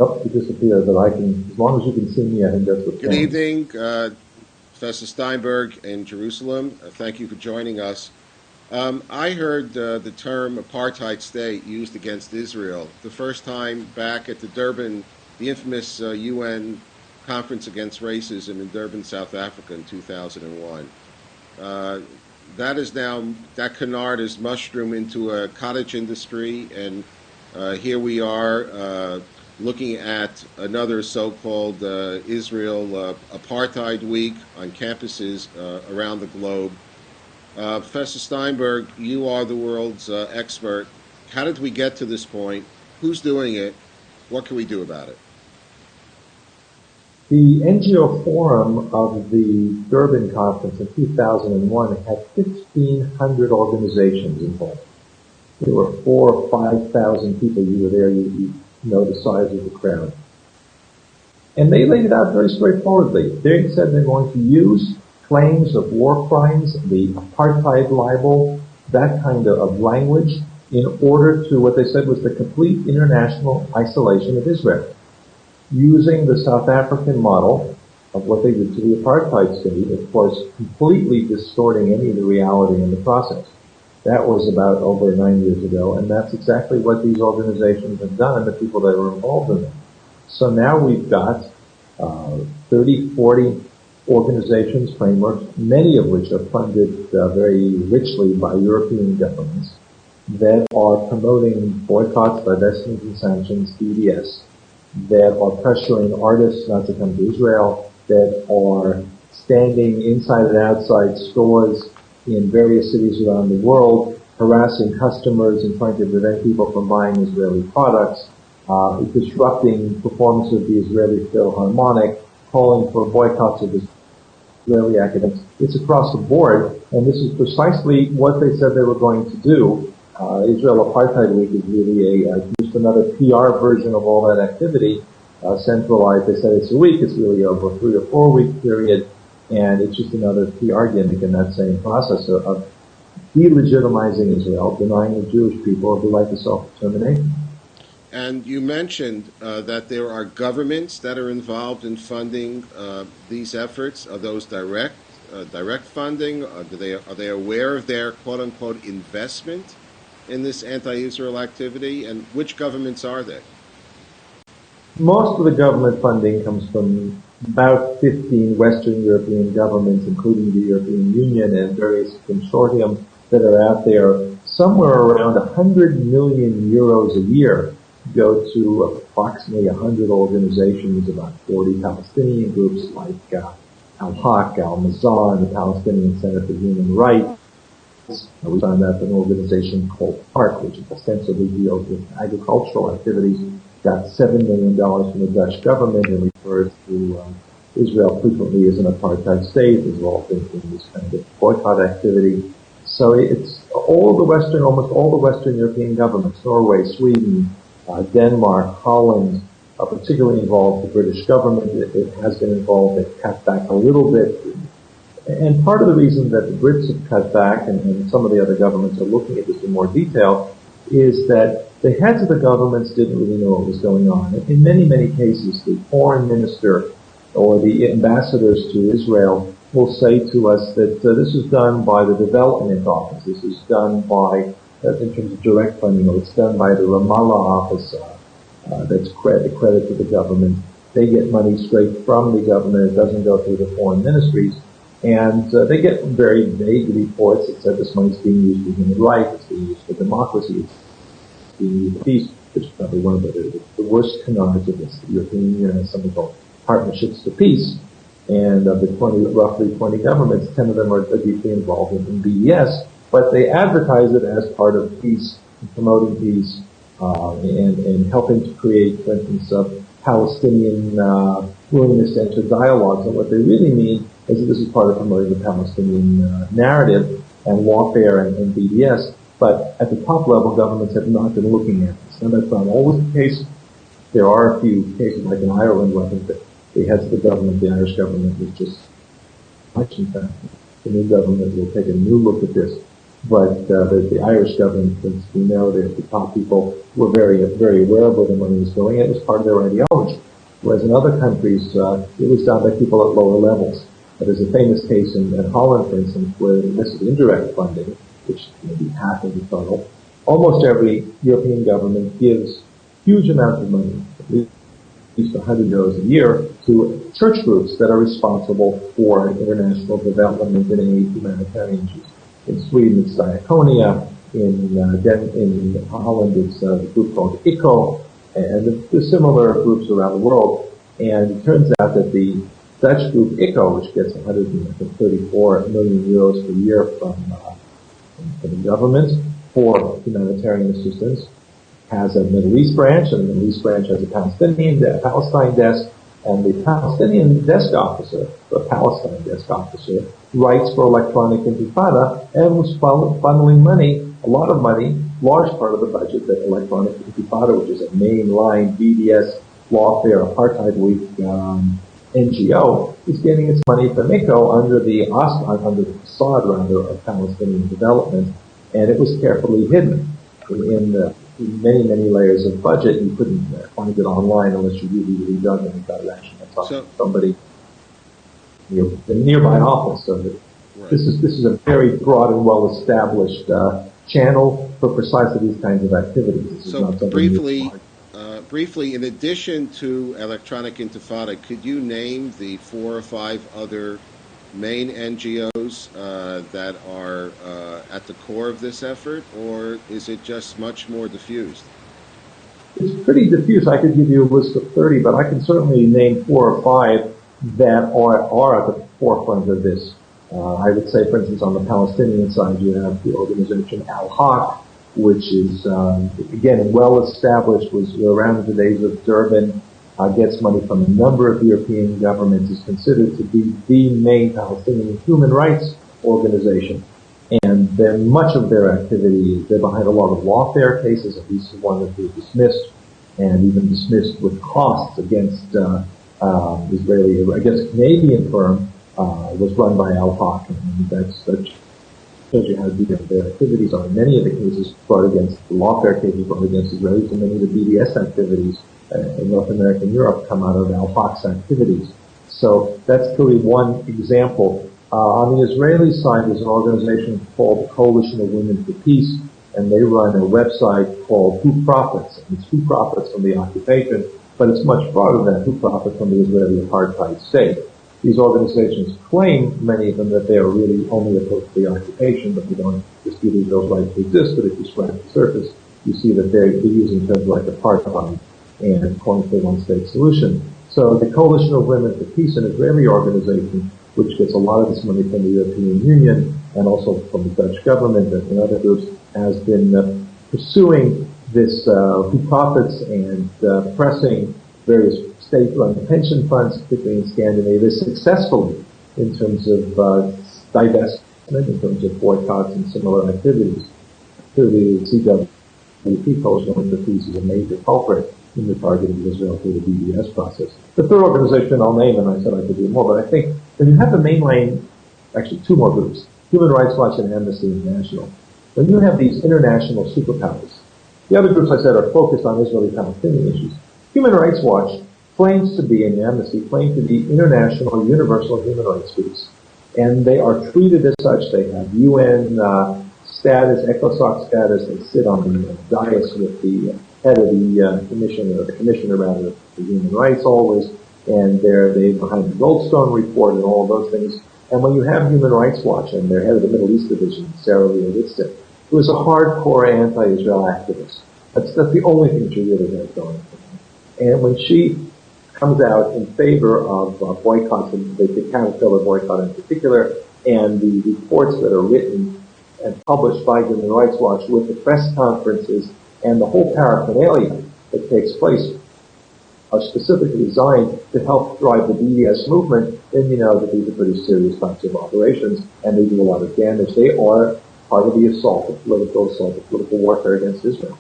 Oh, you disappeared, but I can, as long as you can see me, I think that's what Good evening, Professor Steinberg in Jerusalem. Thank you for joining us. I heard the term apartheid state used against Israel the first time back at the infamous UN Conference Against Racism in Durban, South Africa in 2001. That canard is mushroomed into a cottage industry, and here we are looking at another so-called Israel Apartheid Week on campuses around the globe. Professor Steinberg, you are the world's expert. How did we get to this point? Who's doing it? What can we do about it? The NGO forum of the Durban conference in 2001 had 1,500 organizations involved. There were 4,000 or 5,000 people. You were there, you know the size of the crowd. And they laid it out very straightforwardly. They said they're going to use claims of war crimes, the apartheid libel, that kind of language, in order to, what they said was the complete international isolation of Israel. Using the South African model of what they did to the apartheid state, of course, completely distorting any of the reality in the process. That was about over 9 years ago, and that's exactly what these organizations have done and the people that were involved in them. So now we've got 30, 40 organizations, frameworks, many of which are funded very richly by European governments, that are promoting boycotts, divestment and sanctions, DDS, that are pressuring artists not to come to Israel, that are standing inside and outside stores in various cities around the world, harassing customers and trying to prevent people from buying Israeli products, disrupting performance of the Israeli Philharmonic, calling for boycotts of Israeli academics. It's across the board, and this is precisely what they said they were going to do. Israel Apartheid Week is really just another PR version of all that activity, centralized. They said it's a week, it's really over a 3 or 4 week period, and it's just another PR gimmick in that same process of delegitimizing Israel, denying the Jewish people the right to self-determination. And you mentioned that there are governments that are involved in funding these efforts. Are those direct funding? Are they aware of their quote-unquote investment in this anti-Israel activity? And which governments are they? Most of the government funding comes from about 15 Western European governments, including the European Union and various consortiums that are out there. Somewhere around 100 million euros a year go to approximately 100 organizations, about 40 Palestinian groups like Al-Haq, Al-Mazar, the Palestinian Center for Human Rights. We found out an organization called PARC, which ostensibly deals with agricultural activities, got $7 million from the Dutch government and refers to Israel frequently as an apartheid state, involved in this kind of boycott activity. So it's almost all the Western European governments, Norway, Sweden, Denmark, Holland, particularly involved the British government. It has been involved. They've cut back a little bit. And part of the reason that the Brits have cut back, and some of the other governments are looking at this in more detail, is that the heads of the governments didn't really know what was going on. In many, many cases, the foreign minister or the ambassadors to Israel will say to us that this is done by the development office. This is done by, in terms of direct funding, or it's done by the Ramallah office. That's credit to the government. They get money straight from the government. It doesn't go through the foreign ministries. And they get very vague reports that said this money is being used for human rights, it's being used for democracy, it's being used for peace, which is probably one of the worst canards of this. The European Union has something called Partnerships for Peace, and of the roughly 20 governments, 10 of them are deeply involved in BDS, but they advertise it as part of peace, and promoting peace, and helping to create, for instance, Palestinian willingness to enter dialogues. And what they really mean is that this is part of promoting the Palestinian narrative and lawfare and BDS. But at the top level, governments have not been looking at this. And that's not always the case. There are a few cases, like in Ireland, where I think that the heads of the government, the Irish government, was just much, in fact. The new government will take a new look at this. the Irish government, as we know, the top people were very aware of where the money was going. It was part of their ideology. Whereas in other countries, it was done by people at lower levels. There's a famous case in Holland, for instance, where this is indirect funding, which may be half of the total. Almost every European government gives huge amounts of money, at least €100 a year, to church groups that are responsible for international development and aid humanitarian issues. In Sweden, it's Diaconia. In Holland, it's a group called ICO, and there's similar groups around the world. And it turns out that the Dutch group ICO, which gets 134 million euros per year from the government for humanitarian assistance, has a Middle East branch, and the Middle East branch has a Palestine desk, and the Palestinian desk officer, the Palestine desk officer, writes for Electronic Intifada and was funneling money, a lot of money, large part of the budget that Electronic Intifada, which is a mainline BDS, Lawfare, Apartheid Week NGO, is getting its money from ICO under the facade, rather, of Palestinian development, and it was carefully hidden in the many layers of budget. You couldn't find it online unless you really dug and got it actually talk to somebody in the nearby office. So that Right. this is a very broad and well established channel for precisely these kinds of activities. This is So not something briefly, in addition to Electronic Intifada, could you name the 4 or 5 other main NGOs that are at the core of this effort, or is it just much more diffused? It's pretty diffuse. I could give you a list of 30, but I can certainly name 4 or 5 that are at the forefront of this. I would say, for instance, on the Palestinian side, you have the organization Al-Haq, which is, again, well established, was around the days of Durban, gets money from a number of European governments, is considered to be the main Palestinian human rights organization. And much of their activity, they're behind a lot of lawfare cases, at least one that was dismissed, and even dismissed with costs against against a Canadian firm, was run by Al-Haq, and that shows you how deep their activities are. Many of the cases brought against, the lawfare cases brought against Israelis, and many of the BDS activities in North America and Europe come out of Al-Haq's activities. So that's clearly one example. On the Israeli side, there's an organization called the Coalition of Women for Peace, and they run a website called Who Profits. And it's who profits from the occupation, but it's much broader than who profits from the Israeli apartheid state. These organizations claim, many of them, that they are really only opposed to the occupation, but they don't dispute Israel's right to exist. But if you scratch the surface, you see that they're using terms like apartheid and calling for a one-state solution. So the Coalition of Women for Peace, an Israeli organization, which gets a lot of this money from the European Union and also from the Dutch government and other groups, has been pursuing this who profits and pressing various state-run pension funds, particularly in Scandinavia, successfully in terms of divestment, in terms of boycotts and similar activities. Clearly, the CWP, Coalition of Women for Peace, is a major culprit in the targeting of Israel through the BDS process. The third organization I'll name, and I said I could do more, but I think when you have the mainline, actually 2 more groups, Human Rights Watch and Amnesty International, when you have these international superpowers, the other groups I said are focused on Israeli-Palestinian issues. Human Rights Watch claims to be, and Amnesty claim to be international universal human rights groups. And they are treated as such. They have UN status, ECOSOC status. They sit on the dais with the head of the commissioner rather, for human rights always, and they're behind the Goldstone report and all of those things. And when you have Human Rights Watch and their head of the Middle East division, Sarah Leavitt, who is a hardcore anti-Israel activist. That's the only thing she really has going for her. And when she comes out in favor of boycotts, and the caterpillar boycott in particular, and the reports that are written and published by Human Rights Watch with the press conferences and the whole paraphernalia that takes place are specifically designed to help drive the BDS movement, then you know that these are pretty serious types of operations, and they do a lot of damage. They are part of the assault, the political warfare against Israel.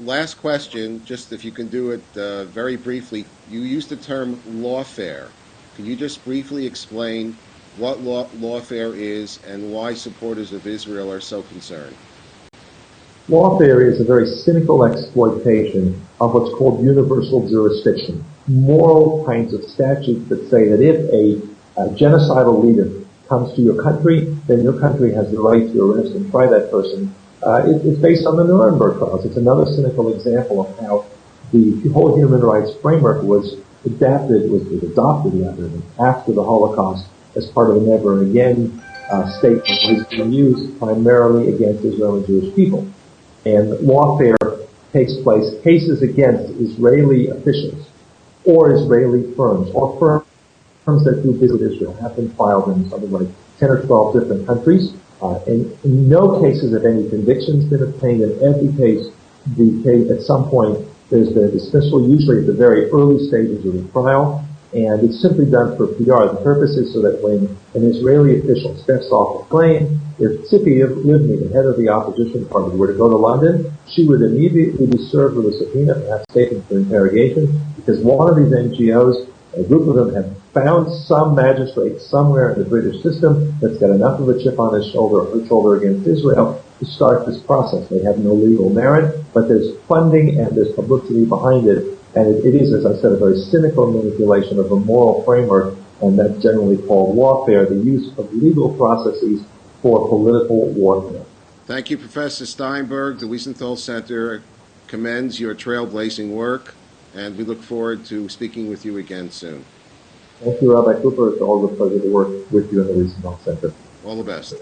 Last question, just if you can do it very briefly. You used the term lawfare. Can you just briefly explain what lawfare is and why supporters of Israel are so concerned. Lawfare is a very cynical exploitation of what's called universal jurisdiction, moral kinds of statutes that say that if a genocidal leader comes to your country, then your country has the right to arrest and try that person. It's based on the Nuremberg trials. It's another cynical example of how the whole human rights framework was adopted rather, after the Holocaust as part of a never again statement that was being used primarily against Israel and Jewish people. And lawfare takes place, cases against Israeli officials or Israeli firms or firms that do business with Israel have been filed in something like 10 or 12 different countries. And in no cases have any convictions been obtained. In every case, at some point, there's been a dismissal, usually at the very early stages of the trial, and it's simply done for PR. The purpose is so that when an Israeli official steps off the plane, if Tzipi Livni, the head of the opposition party, were to go to London, she would immediately be served with a subpoena and have taken for interrogation, because one of these NGOs, a group of them, have found some magistrate somewhere in the British system that's got enough of a chip on his shoulder or her shoulder against Israel to start this process. They have no legal merit, but there's funding and there's publicity behind it. And it is, as I said, a very cynical manipulation of a moral framework, and that's generally called lawfare, the use of legal processes for political warfare. Thank you, Professor Steinberg. The Wiesenthal Center commends your trailblazing work, and we look forward to speaking with you again soon. Thank you, Rabbi Cooper. It's always a pleasure to work with you in the Wiesenthal Center. All the best.